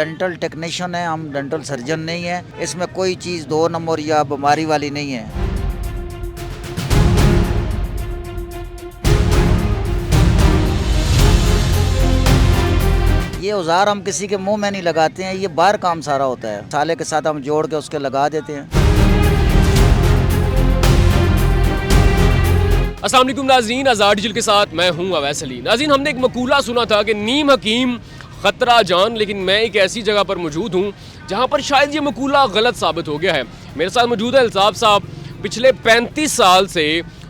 Dental technician है, हम dental surgeon नहीं है। इसमें कोई चीज़ दो नंबर या बीमारी वाली नहीं है। ये औजार हम किसी के मुंह में नहीं लगाते हैं, ये बाहर काम सारा होता है। साले के साथ हम जोड़ के उसके लगा देते हैं। अस्सलाम वालेकुम नाज़रीन, आज़ाद डिजिटल के साथ मैं हूं अवैस अली। नाज़रीन, हमने एक मकूला सुना था कि नीम हकीम ख़तरा जान, लेकिन मैं एक ऐसी जगह पर मौजूद हूं जहां पर शायद ये मकूला गलत साबित हो गया है। मेरे साथ मौजूद है अल्ताफ़ साहब, पिछले 35 साल से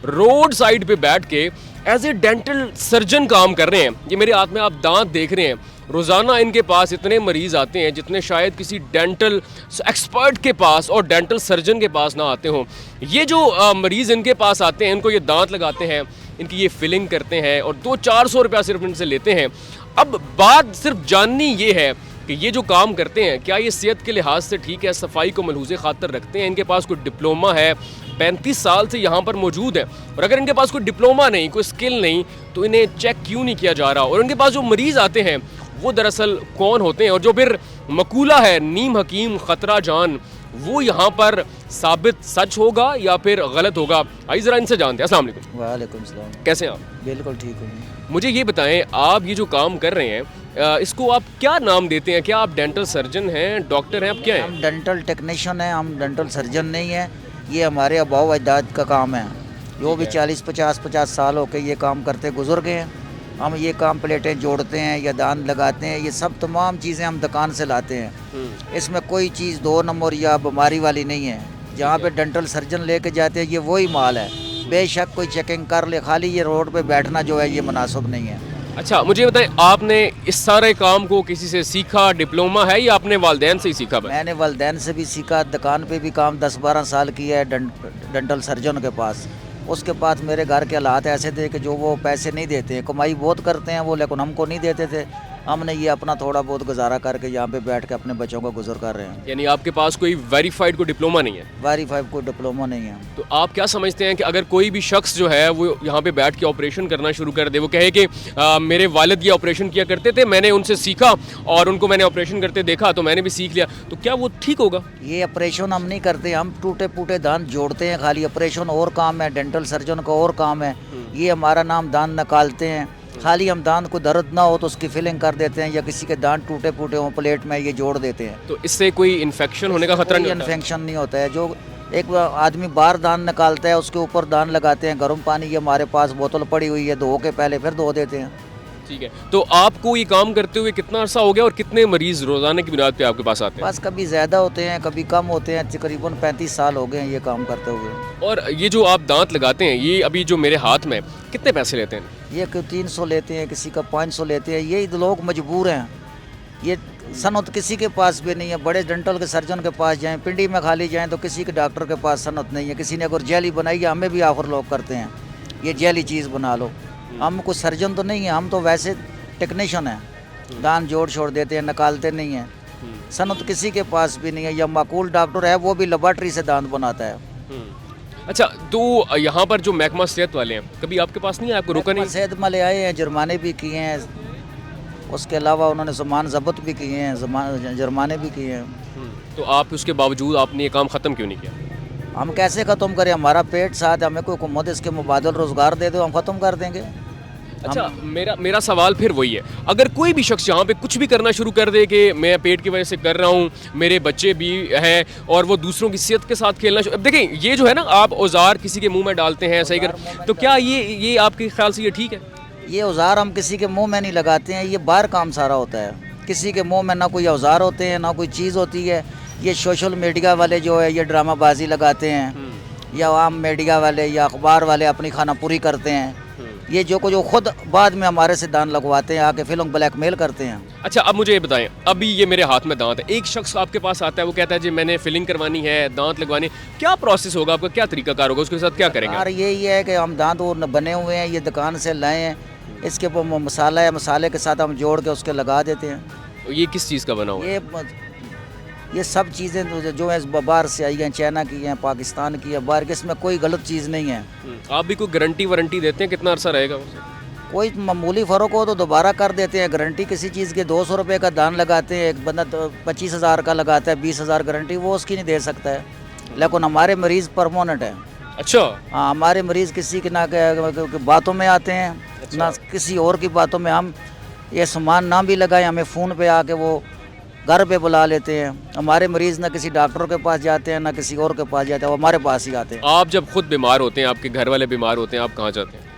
रोड साइड पे बैठ के एज ए डेंटल सर्जन काम कर रहे हैं। ये मेरे हाथ में आप दांत देख रहे हैं। रोज़ाना इनके पास इतने मरीज़ आते हैं जितने शायद किसी डेंटल एक्सपर्ट के पास और डेंटल सर्जन के पास ना आते हों। ये जो मरीज़ इनके पास आते हैं, इनको ये दांत लगाते हैं, इनकी ये फिलिंग करते हैं और 200-400 रुपया सिर्फ इनसे लेते हैं। अब बात सिर्फ जाननी ये है कि ये जो काम करते हैं, क्या ये सेहत के लिहाज से ठीक है, सफाई को मलहूज़े खातर रखते हैं, इनके पास कोई डिप्लोमा है, 35 साल से यहाँ पर मौजूद है, और अगर इनके पास कोई डिप्लोमा नहीं, कोई स्किल नहीं, तो इन्हें चेक क्यों नहीं किया जा रहा। और इनके पास जो मरीज़ आते हैं वो दरअसल कौन होते हैं, और जो फिर मकूला है नीम हकीम ख़तरा जान, वो यहाँ पर साबित सच होगा या फिर गलत होगा। आइए ज़रा इनसे जानते हैं। अस्सलाम वालेकुम। वालेकुम सलाम। कैसे हैं आप? बिल्कुल ठीक हूँ। मुझे ये बताएं, आप ये जो काम कर रहे हैं, इसको आप क्या नाम देते हैं? क्या आप डेंटल सर्जन हैं, डॉक्टर हैं, आप क्या हैं? हम डेंटल टेक्नीशियन हैं, हम डेंटल सर्जन नहीं है। ये हमारे अबाव अजदाद का काम है, जो भी 40-50 साल हो के ये काम करते गुजर गए हैं। हम ये काम प्लेटें जोड़ते हैं या दांत लगाते हैं, ये सब तमाम चीज़ें हम दुकान से लाते हैं। इसमें कोई चीज़ दो नंबर या बीमारी वाली नहीं है। जहाँ पे डेंटल सर्जन लेके जाते हैं ये वही माल है। बेशक कोई चेकिंग कर ले, खाली ये रोड पे बैठना जो है ये मुनासिब नहीं है। अच्छा, मुझे बताएं, आपने इस सारे काम को किसी से सीखा, डिप्लोमा है, या आपने वालिदैन से ही सीखा? मैंने वालिदैन से भी सीखा, दुकान पे भी काम 10-12 साल किया है डेंटल सर्जन के पास। उसके बाद मेरे घर के हालात ऐसे थे कि जो वो पैसे नहीं देते हैं, कमाई बहुत करते हैं वो, लेकिन हमको नहीं देते थे। हमने ये अपना थोड़ा बहुत गुजारा करके यहाँ पे बैठ के अपने बच्चों का गुजर कर रहे हैं। यानी आपके पास कोई वेरीफाइड कोई डिप्लोमा नहीं है? वेरीफाइड कोई डिप्लोमा नहीं है। तो आप क्या समझते हैं कि अगर कोई भी शख्स जो है वो यहाँ पे बैठ के ऑपरेशन करना शुरू कर दे, वो कहे कि मेरे वालिद ये ऑपरेशन किया करते थे, मैंने उनसे सीखा और उनको मैंने ऑपरेशन करते देखा तो मैंने भी सीख लिया, तो क्या वो ठीक होगा? ये ऑपरेशन हम नहीं करते, हम टूटे फूटे दांत जोड़ते हैं। खाली ऑपरेशन और काम है, डेंटल सर्जन का और काम है। ये हमारा नाम दांत निकालते हैं। खाली हम दांत को दर्द ना हो तो उसकी फिलिंग कर देते हैं, या किसी के दांत टूटे फूटे हों प्लेट में ये जोड़ देते हैं। तो इससे कोई इन्फेक्शन होने का खतरा नहीं होता? इन्फेक्शन नहीं होता है। जो एक आदमी बाहर दांत निकालता है उसके ऊपर दांत लगाते हैं, गर्म पानी, ये हमारे पास बोतल पड़ी हुई है, धो के पहले फिर धो देते हैं। ठीक है। तो आपको ये काम करते हुए कितना अर्सा हो गया और कितने मरीज रोजाना की बुनियाद पे आपके पास आते हैं? बस कभी ज़्यादा होते हैं, कभी कम होते हैं। तकरीबन 35 साल हो गए हैं ये काम करते हुए। और ये जो आप दांत लगाते हैं, ये अभी जो मेरे हाथ में, कितने पैसे लेते हैं? ये 300 लेते हैं, किसी का 500 लेते हैं। यही लोग मजबूर हैं। ये सनत किसी के पास भी नहीं है। बड़े डेंटल के सर्जन के पास जाएं, पिंडी में खाली जाएं तो किसी के डॉक्टर के पास सनत नहीं है। किसी ने अगर जेली बनाई है, हमें भी आखिर लोग करते हैं ये जेली चीज़ बना लो। हम कोई सर्जन तो नहीं है, हम तो वैसे टेक्नीशियन हैं। दांत जोड़ छोड़ देते हैं, निकालते नहीं हैं। सनत किसी के पास भी नहीं है। या माकूल डॉक्टर है वो भी लेबॉर्ट्री से दांत बनाता है। अच्छा, तो यहाँ पर जो महकमा सेहत वाले हैं, कभी आपके पास नहीं है? आपको रोका नहीं? सेहत वाले आए हैं, जुर्माने भी किए हैं, उसके अलावा उन्होंने सामान जब्त भी किए हैं, जुर्माने भी किए हैं। तो आप उसके बावजूद आपने ये काम ख़त्म क्यों नहीं किया? हम कैसे ख़त्म करें? हमारा पेट साथ, हमें कोई हुकूमत इसके मुबादल रोज़गार दे दो, हम ख़त्म कर देंगे। अच्छा, मेरा सवाल फिर वही है, अगर कोई भी शख्स यहाँ पे कुछ भी करना शुरू कर दे कि मैं पेट की वजह से कर रहा हूँ, मेरे बच्चे भी हैं, और वो दूसरों की सेहत के साथ खेलना अब देखें, ये जो है ना, आप औजार किसी के मुंह में डालते हैं, सही कर, तो क्या ये आपके ख्याल से ये ठीक है? ये औजार हम किसी के मुंह में नहीं लगाते हैं, ये बाहर काम सारा होता है। किसी के मुंह में ना कोई औजार होते हैं, ना कोई चीज़ होती है। ये सोशल मीडिया वाले जो है ये ड्रामाबाजी लगाते हैं, या आम मीडिया वाले या अखबार वाले अपनी खाना पूरी करते हैं। ये जो खुद बाद में हमारे से दांत लगवाते हैं, आके फिल्म ब्लैकमेल करते हैं। अच्छा, अब मुझे ये बताएं, अभी ये मेरे हाथ में दांत है, एक शख्स आपके पास आता है, वो कहता है जी मैंने फिलिंग करवानी है, दांत लगवानी, क्या प्रोसेस होगा आपका, क्या तरीकाकार होगा, उसके साथ क्या करेंगे? यार यही है कि हम दांत वो बने हुए हैं, ये दुकान से लाए हैं, इसके ऊपर मसाला है, मसाले के साथ हम जोड़ के उसके लगा देते हैं। तो ये किस चीज़ का बना हुआ है? ये सब चीज़ें जो है बाहर से आई हैं, चाइना की हैं, पाकिस्तान की है, बाहर के, इसमें कोई गलत चीज़ नहीं है। आप भी कोई गारंटी वारंटी देते हैं, कितना अर्सा रहेगा? कोई मामूली फ़र्क हो तो दोबारा कर देते हैं। गारंटी किसी चीज़ के 200 रुपये का दान लगाते हैं, एक बंदा तो 25,000 का लगाता है, 20,000 गारंटी वो उसकी नहीं दे सकता है। लेकिन हमारे मरीज़ परमानेंट है। अच्छा। हाँ, हमारे मरीज़ किसी के ना बातों में आते हैं, ना किसी और की बातों में। हम ये सामान ना भी लगाएं, हमें फ़ोन पे आके वो घर पे बुला लेते हैं। हमारे मरीज़ ना किसी डॉक्टर के पास जाते हैं, ना किसी और के पास जाते हैं, वो हमारे पास ही आते हैं। आप जब खुद बीमार होते हैं, आपके घर वाले बीमार होते हैं, आप कहाँ जाते हैं?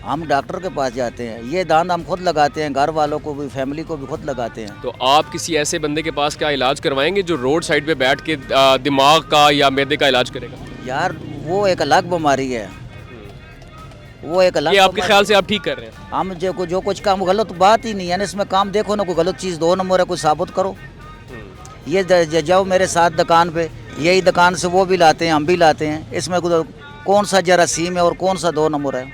हम डॉक्टर के पास जाते हैं। ये दान हम खुद लगाते हैं, घर वालों को भी, फैमिली को भी खुद लगाते हैं। तो आप किसी ऐसे बंदे के पास क्या इलाज करवाएंगे जो रोड साइड पे बैठ के दिमाग का या मैदे का इलाज करेगा? यार वो एक अलग बीमारी है, वो एक अलग ये आपके बीमारी- ख्याल से आप ठीक कर रहे हैं? हम जो कुछ काम गलत बात ही नहीं है ना इसमें। काम देखो ना, कोई गलत चीज़ 2 नंबर है, कोई साबित करो। ये जाओ मेरे साथ दुकान पे, यही दुकान से वो भी लाते हैं, हम भी लाते हैं। इसमें कौन सा जरासीम है और कौन सा 2 नंबर है?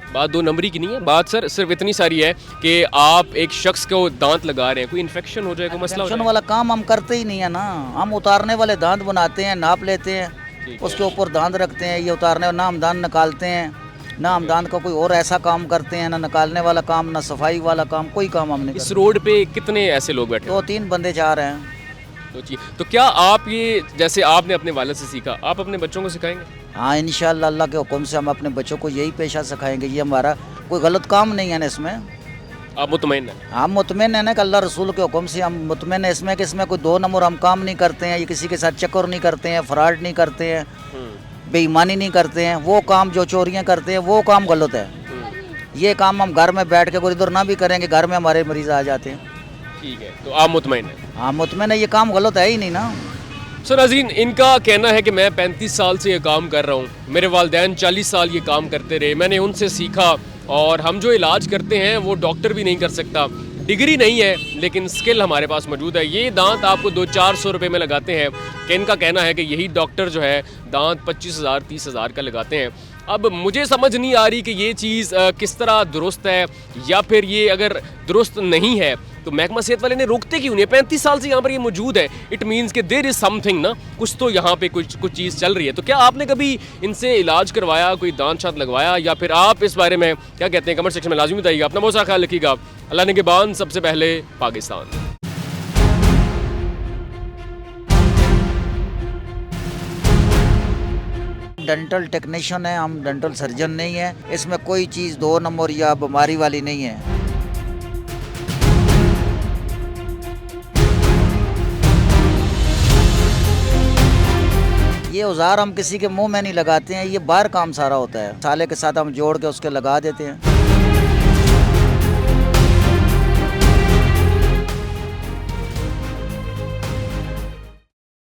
बात 2 नंबरी की नहीं है, बात सर सिर्फ इतनी सारी है कि आप एक शख्स को दांत लगा रहे हैं, कोई इन्फेक्शन हो जाए, कोई मसला हो टेंशन जाए। वाला काम हम करते ही नहीं है ना। हम उतारने वाले दांत बनाते हैं, नाप लेते हैं, ठीक उसके ऊपर दांत रखते हैं, ये उतारने ना हम दांत निकालते हैं, ना हम दांत का कोई और ऐसा काम करते हैं, ना निकालने वाला काम, ना सफाई वाला काम, कोई काम हम नहीं इस करते। रोड पे कितने ऐसे लोग बैठे हैं? 2-3 बंदे जा रहे हैं। तो क्या आप ये, जैसे आपने अपने वालिद से सीखा, आप अपने बच्चों को सिखाएंगे? हाँ, इंशाअल्लाह अल्लाह के हुक्म से हम अपने बच्चों को यही पेशा सिखाएंगे। ये हमारा कोई गलत काम नहीं है ना इसमें। आप मुतमईन हैं? हम मुतमिन है ना कि अल्लाह रसूल के हुक्म से हम मुतमिन है इसमें कि इसमें कोई 2 नंबर हम काम नहीं करते हैं। ये किसी के साथ चक्कर नहीं करते हैं, फ्रॉड नहीं करते हैं, बेईमानी नहीं करते हैं। वो काम जो चोरियाँ करते हैं वो काम गलत है। ये काम हम घर में बैठ के कोई इधर ना भी करेंगे, घर में हमारे मरीज़ आ जाते हैं। ठीक है, तो आप मुतमईन हैं? हाँ, मुतमिन है, ये काम गलत है ही नहीं ना। सर नाज़रीन, इनका कहना है कि मैं 35 साल से ये काम कर रहा हूँ, मेरे वालिदैन 40 साल ये काम करते रहे, मैंने उनसे सीखा, और हम जो इलाज करते हैं वो डॉक्टर भी नहीं कर सकता। डिग्री नहीं है लेकिन स्किल हमारे पास मौजूद है। ये दांत आपको 200-400 रुपये में लगाते हैं कि इनका कहना है कि यही डॉक्टर जो है दांत 25,000-30,000 का लगाते हैं। अब मुझे समझ नहीं आ रही कि ये चीज़ किस तरह दुरुस्त है, या फिर ये अगर दुरुस्त नहीं है तो महकमा सेहत वाले ने रोकते क्यों नहीं? 35 साल से यहाँ पर ये मौजूद है, इट मीन्स कि देयर इज़ समथिंग ना, कुछ तो यहाँ पे कुछ चीज़ चल रही है। तो क्या आपने कभी इनसे इलाज करवाया, कोई दांत शांत लगवाया, या फिर आप इस बारे में क्या कहते हैं? कमेंट सेक्शन में लाजमी बताइएगा। अपना बहुत सारा ख्याल रखिएगा। अल्लाह निगहबान, सबसे पहले पाकिस्तान। डेंटल टेक्नीशियन है हम, डेंटल सर्जन नहीं है। इसमें कोई चीज़ 2 नंबर या बीमारी वाली नहीं है। ये औजार हम किसी के मुंह में नहीं लगाते हैं, ये बाहर काम सारा होता है। साले के साथ हम जोड़ के उसके लगा देते हैं।